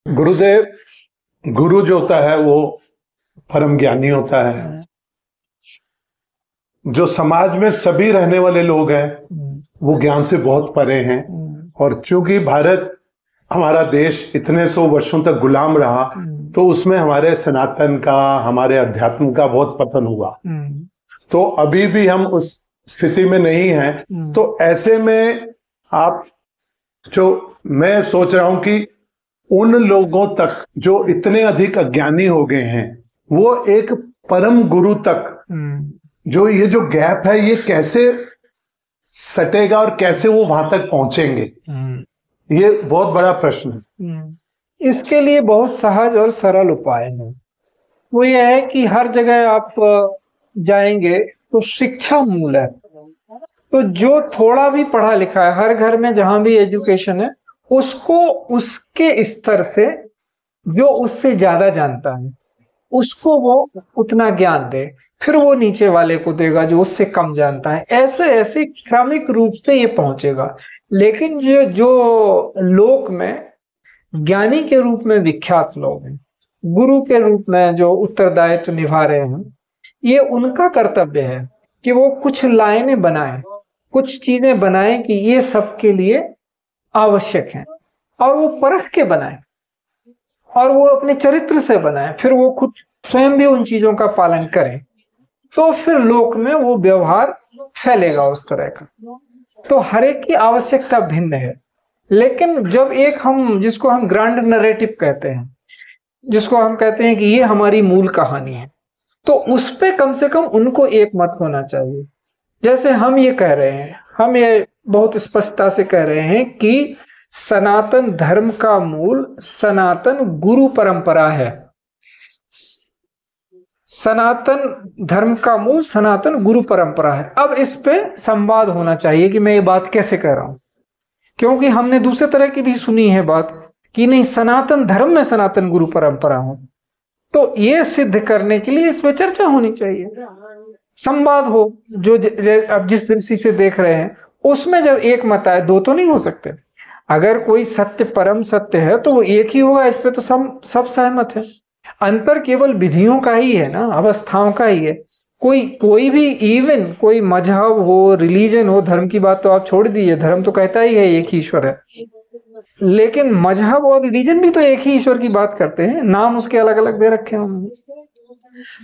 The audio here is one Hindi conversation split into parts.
गुरुदेव, गुरु जो होता है वो परम ज्ञानी होता है। जो समाज में सभी रहने वाले लोग हैं वो ज्ञान से बहुत परे हैं। और चूंकि भारत हमारा देश इतने सौ वर्षों तक गुलाम रहा तो उसमें हमारे सनातन का, हमारे अध्यात्म का बहुत पतन हुआ। तो अभी भी हम उस स्थिति में नहीं हैं। तो ऐसे में आप, जो मैं सोच रहा हूं कि उन लोगों तक जो इतने अधिक अज्ञानी हो गए हैं, वो एक परम गुरु तक जो ये जो गैप है ये कैसे सटेगा और कैसे वो वहां तक पहुंचेंगे, ये बहुत बड़ा प्रश्न है। इसके लिए बहुत सहज और सरल उपाय है। वो ये है कि हर जगह आप जाएंगे तो शिक्षा मूल है। तो जो थोड़ा भी पढ़ा लिखा है, हर घर में जहां भी एजुकेशन है, उसको उसके स्तर से, जो उससे ज्यादा जानता है उसको वो उतना ज्ञान दे, फिर वो नीचे वाले को देगा जो उससे कम जानता है। ऐसे ऐसे क्रमिक रूप से ये पहुंचेगा। लेकिन ये जो लोक में ज्ञानी के रूप में विख्यात लोग हैं, गुरु के रूप में जो उत्तरदायित्व निभा रहे हैं, ये उनका कर्तव्य है कि वो कुछ लाइनें बनाएं, कुछ चीजें बनाएं कि ये सबके लिए आवश्यक है, और वो परख के बनाएं और वो अपने चरित्र से बनाएं, फिर वो खुद स्वयं भी उन चीजों का पालन करें। तो फिर लोक में वो व्यवहार फैलेगा उस तरह का। तो हर एक की आवश्यकता भिन्न है। लेकिन जब एक हम, जिसको हम ग्रांड नरेटिव कहते हैं, जिसको हम कहते हैं कि ये हमारी मूल कहानी है, तो उस पे कम से कम उनको एक मत होना चाहिए। जैसे हम ये कह रहे हैं, हम ये बहुत स्पष्टता से कह रहे हैं कि सनातन धर्म का मूल सनातन गुरु परंपरा है। सनातन धर्म का मूल सनातन गुरु परंपरा है। अब इस पे संवाद होना चाहिए कि मैं ये बात कैसे कह रहा हूं, क्योंकि हमने दूसरे तरह की भी सुनी है बात कि नहीं, सनातन धर्म में सनातन गुरु परंपरा हो। तो ये सिद्ध करने के लिए इसमें चर्चा होनी चाहिए, संवाद हो। जो अब जिस दृष्टि से देख रहे हैं उसमें जब एक मत आए, दो तो नहीं हो सकते। अगर कोई सत्य परम सत्य है तो वो एक ही होगा, इस पे तो सब सहमत है। अंतर केवल विधियों का ही है ना, अवस्थाओं का ही है। कोई भी, इवन कोई मजहब हो, रिलीजन हो, धर्म की बात तो आप छोड़ दीजिए, धर्म तो कहता ही है एक ही ईश्वर है। लेकिन मजहब और रिलीजन भी तो एक ही ईश्वर की बात करते हैं, नाम उसके अलग अलग दे रखे होंगे।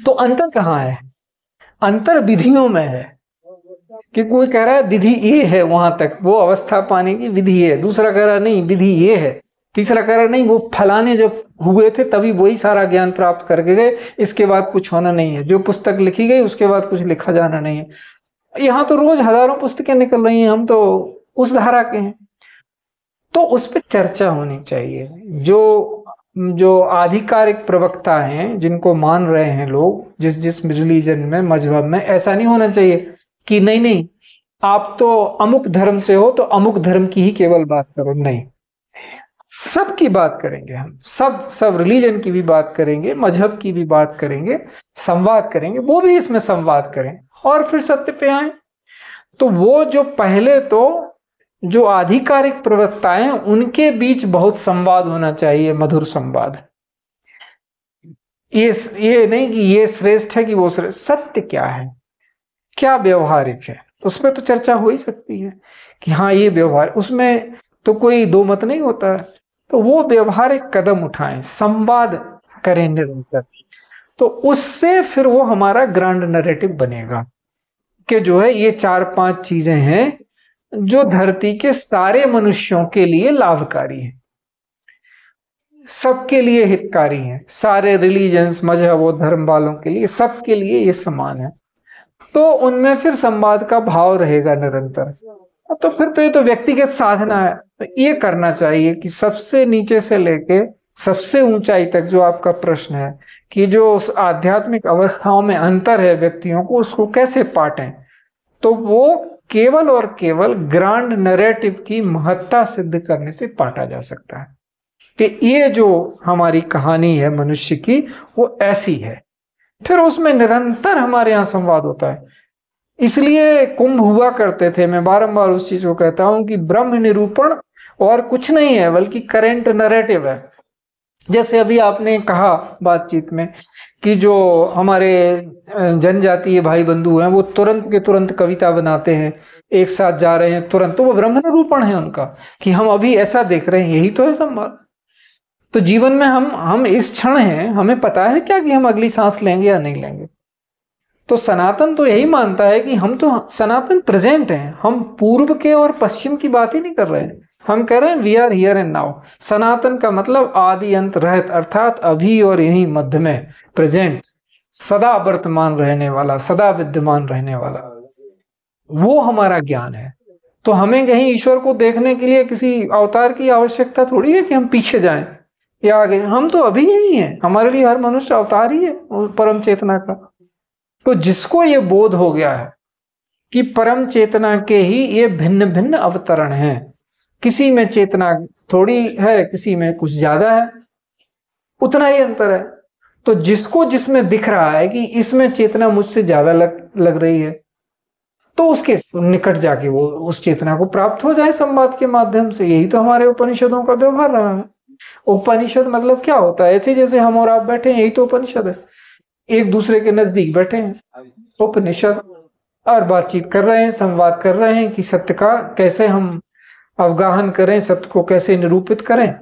तो अंतर कहाँ है? अंतर विधियों में है कि कोई कह रहा है विधि ये है, वहां तक वो अवस्था पाने की विधि है, दूसरा कह रहा नहीं विधि ये है, तीसरा कह रहा नहीं वो फलाने जब हुए थे तभी वही सारा ज्ञान प्राप्त करके गए, इसके बाद कुछ होना नहीं है। जो पुस्तक लिखी गई उसके बाद कुछ लिखा जाना नहीं है। यहाँ तो रोज हजारों पुस्तकें निकल रही हैं, हम तो उस धारा के हैं। तो उस पर चर्चा होनी चाहिए। जो आधिकारिक प्रवक्ता हैं, जिनको मान रहे हैं लोग, जिस रिलीजन में, मजहब में, ऐसा नहीं होना चाहिए कि नहीं आप तो अमुक धर्म से हो तो अमुक धर्म की ही केवल बात करो। नहीं, सबकी बात करेंगे हम, सब रिलीजन की भी बात करेंगे, मजहब की भी बात करेंगे, संवाद करेंगे, वो भी इसमें संवाद करें और फिर सत्य पे आए। तो वो जो पहले तो जो आधिकारिक प्रवक्ता हैं उनके बीच बहुत संवाद होना चाहिए, मधुर संवाद। ये नहीं कि ये श्रेष्ठ है कि वो श्रेष्ठ, सत्य क्या है, क्या व्यवहारिक है, उसमें तो चर्चा हो ही सकती है कि हाँ ये व्यवहार, उसमें तो कोई दो मत नहीं होता है। तो वो व्यवहारिक कदम उठाएं, संवाद करें निरंतर, तो उससे फिर वो हमारा ग्रांड नैरेटिव बनेगा कि जो है ये 4-5 चीजें हैं जो धरती के सारे मनुष्यों के लिए लाभकारी है, सबके लिए हितकारी है, सारे रिलीजन्स, मजहब और धर्म वालों के लिए, सबके लिए ये समान है। तो उनमें फिर संवाद का भाव रहेगा निरंतर। तो फिर तो ये तो व्यक्तिगत साधना है। तो ये करना चाहिए कि सबसे नीचे से लेके सबसे ऊंचाई तक, जो आपका प्रश्न है कि जो उस आध्यात्मिक अवस्थाओं में अंतर है व्यक्तियों को, उसको कैसे पाटें, तो वो केवल और केवल ग्रांड नैरेटिव की महत्ता सिद्ध करने से पाटा जा सकता है कि ये जो हमारी कहानी है मनुष्य की वो ऐसी है। फिर उसमें निरंतर हमारे यहाँ संवाद होता है। इसलिए कुंभ हुआ करते थे। मैं बारंबार उस चीज को कहता हूं कि ब्रह्म निरूपण और कुछ नहीं है बल्कि करेंट नैरेटिव है। जैसे अभी आपने कहा बातचीत में कि जो हमारे जनजातीय भाई बंधु हैं वो तुरंत के तुरंत कविता बनाते हैं, एक साथ जा रहे हैं तुरंत, तो वो ब्रह्म निरूपण है उनका कि हम अभी ऐसा देख रहे हैं, यही तो है संवाद। तो जीवन में हम इस क्षण हैं, हमें पता है क्या कि हम अगली सांस लेंगे या नहीं लेंगे। तो सनातन तो यही मानता है कि हम तो सनातन प्रेजेंट हैं, हम पूर्व के और पश्चिम की बात ही नहीं कर रहे हैं, हम कह रहे हैं we are here and now. सनातन का मतलब आदि अंत रहित, अर्थात अभी और यही मध्य में, प्रेजेंट, सदा वर्तमान रहने वाला, सदा विद्यमान रहने वाला, वो हमारा ज्ञान है। तो हमें कहीं ईश्वर को देखने के लिए किसी अवतार की आवश्यकता थोड़ी है कि हम पीछे जाएं या आगे, हम तो अभी यही हैं। हमारे लिए हर मनुष्य अवतार ही है परम चेतना का। तो जिसको ये बोध हो गया है कि परम चेतना के ही ये भिन्न भिन्न अवतरण हैं, किसी में चेतना थोड़ी है, किसी में कुछ ज्यादा है, उतना ही अंतर है। तो जिसको जिसमें दिख रहा है कि इसमें चेतना मुझसे ज्यादा लग रही है, तो उसके निकट जाके वो उस चेतना को प्राप्त हो जाए संवाद के माध्यम से। यही तो हमारे उपनिषदों का व्यवहार रहा है। उपनिषद मतलब क्या होता है? ऐसे जैसे हम और आप बैठे हैं, यही तो उपनिषद है। एक दूसरे के नजदीक बैठे हैं उपनिषद और बातचीत कर रहे हैं, संवाद कर रहे हैं कि सत्य का कैसे हम अवगाहन करें, सत्य को कैसे निरूपित करें,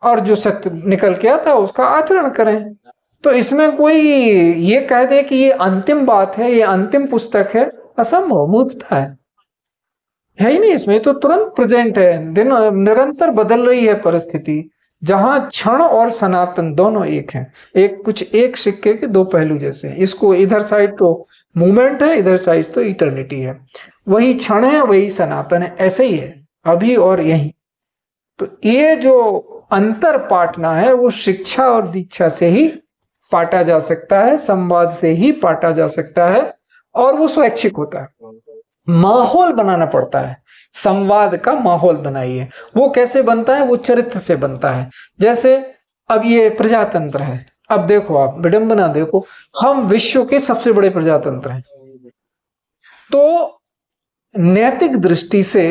और जो सत्य निकल के आता है उसका आचरण करें। तो इसमें कोई ये कह दे कि ये अंतिम बात है, ये अंतिम पुस्तक है, असंभव, मूर्खता है ही नहीं। इसमें तो तुरंत प्रेजेंट है, दिन निरंतर बदल रही है परिस्थिति, जहां क्षण और सनातन दोनों एक हैं, एक सिक्के के दो पहलू जैसे हैं। इसको इधर साइड तो मूवमेंट है, इधर साइड तो इटर्निटी है। वही क्षण है, वही सनातन है, ऐसे ही है अभी और यही। तो ये जो अंतर पाटना है वो शिक्षा और दीक्षा से ही पाटा जा सकता है, संवाद से ही पाटा जा सकता है, और वो स्वैच्छिक होता है। माहौल बनाना पड़ता है, संवाद का माहौल बनाइए। वो कैसे बनता है? वो चरित्र से बनता है। जैसे अब ये प्रजातंत्र है, अब देखो आप विडंबना देखो, हम विश्व के सबसे बड़े प्रजातंत्र हैं, तो नैतिक दृष्टि से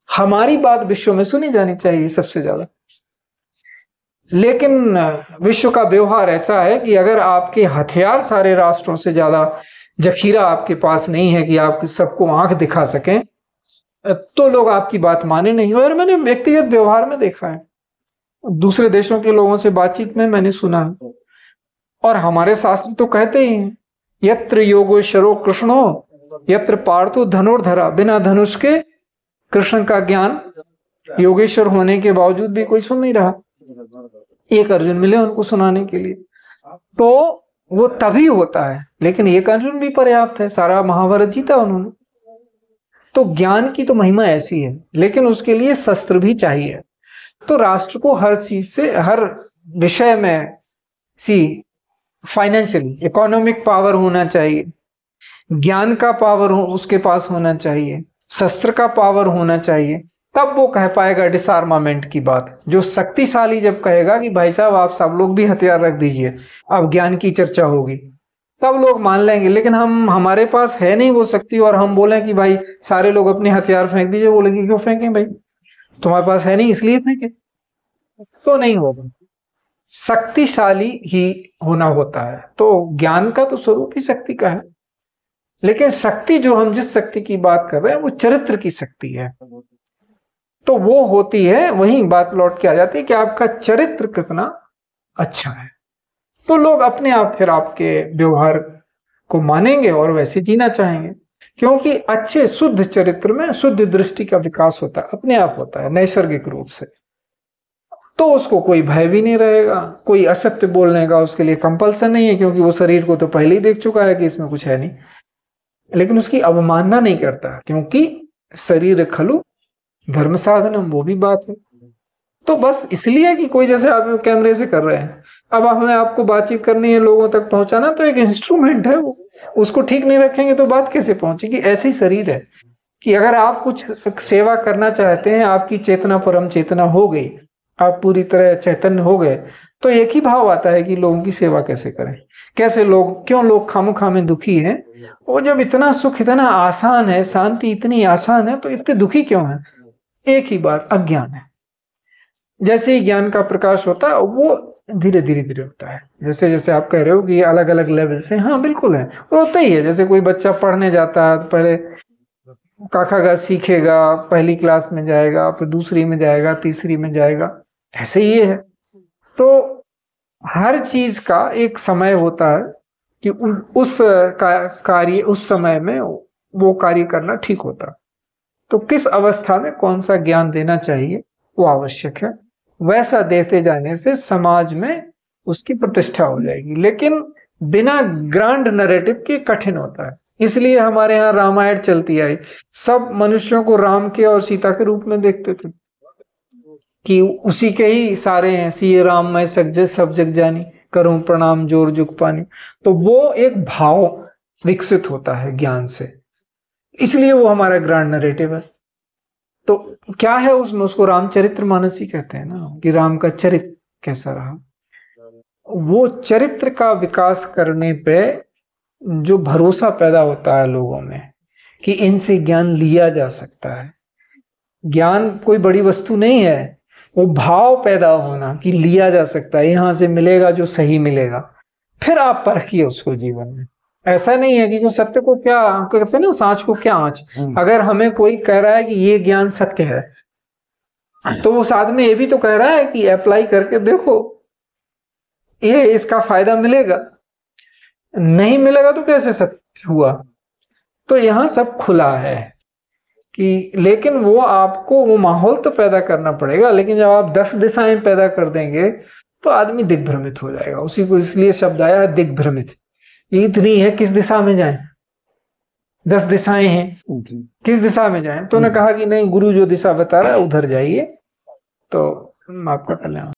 हमारी बात विश्व में सुनी जानी चाहिए सबसे ज्यादा। लेकिन विश्व का व्यवहार ऐसा है कि अगर आपके हथियार सारे राष्ट्रों से ज्यादा जखीरा आपके पास नहीं है कि आप सबको आंख दिखा सकें, तो लोग आपकी बात माने नहीं। और मैंने व्यक्तिगत व्यवहार में देखा है, दूसरे देशों के लोगों से बातचीत में मैंने सुना है, और हमारे शास्त्र तो कहते ही हैं, यत्र योगेश्वरो कृष्णो यत्र पार्थो धनुर्धरा। बिना धनुष के कृष्ण का ज्ञान योगेश्वर होने के बावजूद भी कोई सुन नहीं रहा। एक अर्जुन मिले उनको सुनाने के लिए, तो वो तभी होता है। लेकिन एक अर्जुन भी पर्याप्त है, सारा महाभारत जीता उन्होंने। तो ज्ञान की तो महिमा ऐसी है, लेकिन उसके लिए शस्त्र भी चाहिए। तो राष्ट्र को हर चीज से, हर विषय में फाइनेंशियली इकोनॉमिक पावर होना चाहिए, ज्ञान का पावर उसके पास होना चाहिए, शस्त्र का पावर होना चाहिए, तब वो कह पाएगा डिसआर्मामेंट की बात। जो शक्तिशाली जब कहेगा कि भाई साहब आप सब लोग भी हथियार रख दीजिए, अब ज्ञान की चर्चा होगी, तब लोग मान लेंगे। लेकिन हमारे पास है नहीं वो शक्ति, और हम बोले कि भाई सारे लोग अपने हथियार फेंक दीजिए, बोलेंगे क्यों फेंकें भाई, तुम्हारे पास है नहीं इसलिए फेंके, तो नहीं होगा। शक्तिशाली ही होना होता है। तो ज्ञान का तो स्वरूप ही शक्ति का है, लेकिन शक्ति जो हम जिस शक्ति की बात कर रहे हैं वो चरित्र की शक्ति है। तो वो होती है, वही बात लौट के आ जाती है कि आपका चरित्र कितना अच्छा है, तो लोग अपने आप फिर आपके व्यवहार को मानेंगे और वैसे जीना चाहेंगे। क्योंकि अच्छे शुद्ध चरित्र में शुद्ध दृष्टि का विकास होता है, अपने आप होता है नैसर्गिक रूप से। तो उसको कोई भय भी नहीं रहेगा, कोई असत्य बोलने का उसके लिए कंपल्सन नहीं है, क्योंकि वो शरीर को तो पहले ही देख चुका है कि इसमें कुछ है नहीं। लेकिन उसकी अवमानना नहीं करता, क्योंकि शरीर खलु धर्म साधनम, वो भी बात है। तो बस इसलिए कि कोई जैसे आप कैमरे से कर रहे हैं, अब हमें आपको बातचीत करनी है, लोगों तक पहुंचाना, तो एक इंस्ट्रूमेंट है वो, उसको ठीक नहीं रखेंगे तो बात कैसे पहुंचेगी। ऐसे ही शरीर है कि अगर आप कुछ सेवा करना चाहते हैं, आपकी चेतना परम चेतना हो गई, आप पूरी तरह चैतन्य हो गए, तो एक ही भाव आता है कि लोगों की सेवा कैसे करें। कैसे लोग, क्यों लोग खामोखा में दुखी हैं, और जब इतना सुख इतना आसान है, शांति इतनी आसान है, तो इतने दुखी क्यों है? एक ही बात, अज्ञान है। जैसे ही ज्ञान का प्रकाश होता है वो धीरे धीरे धीरे होता है। जैसे जैसे आप कह रहे हो कि अलग अलग लेवल से, हाँ बिल्कुल है, वो होता ही है। जैसे कोई बच्चा पढ़ने जाता है, पहले काखा गा सीखेगा, पहली क्लास में जाएगा, फिर दूसरी में जाएगा, तीसरी में जाएगा, ऐसे ही है। तो हर चीज का एक समय होता है कि उस कार्य उस समय में वो कार्य करना ठीक होता है। तो किस अवस्था में कौन सा ज्ञान देना चाहिए वो आवश्यक है। वैसा देते जाने से समाज में उसकी प्रतिष्ठा हो जाएगी, लेकिन बिना ग्रांड नैरेटिव के कठिन होता है। इसलिए हमारे यहाँ रामायण चलती आई, सब मनुष्यों को राम के और सीता के रूप में देखते थे कि उसी के ही सारे हैं, सिय राम मैं सब जग जानी, करूं प्रणाम जोर जुग पानी। तो वो एक भाव विकसित होता है ज्ञान से, इसलिए वो हमारा ग्रांड नैरेटिव है। तो क्या है उसमें, उसको रामचरित्र मानस ही कहते हैं ना, कि राम का चरित्र कैसा रहा। वो चरित्र का विकास करने पे जो भरोसा पैदा होता है लोगों में कि इनसे ज्ञान लिया जा सकता है। ज्ञान कोई बड़ी वस्तु नहीं है, वो भाव पैदा होना कि लिया जा सकता है, यहां से मिलेगा जो सही मिलेगा, फिर आप परखिए उसको जीवन में। ऐसा नहीं है कि जो सत्य को क्या कहते हैं ना, सांच को क्या आंच। अगर हमें कोई कह रहा है कि ये ज्ञान सत्य है, तो वो साथ में ये भी तो कह रहा है कि अप्लाई करके देखो, ये इसका फायदा मिलेगा, नहीं मिलेगा तो कैसे सत्य हुआ। तो यहाँ सब खुला है कि, लेकिन वो आपको वो माहौल तो पैदा करना पड़ेगा। लेकिन जब आप 10 दिशाएं पैदा कर देंगे तो आदमी दिग्भ्रमित हो जाएगा। उसी को इसलिए शब्द आया दिग्भ्रमित, इतनी है किस दिशा में जाएं, 10 दिशाएं हैं, किस दिशा में जाएं। तो उन्होंने कहा कि नहीं, गुरु जो दिशा बता रहा है उधर जाइए, तो आपका कल्याण।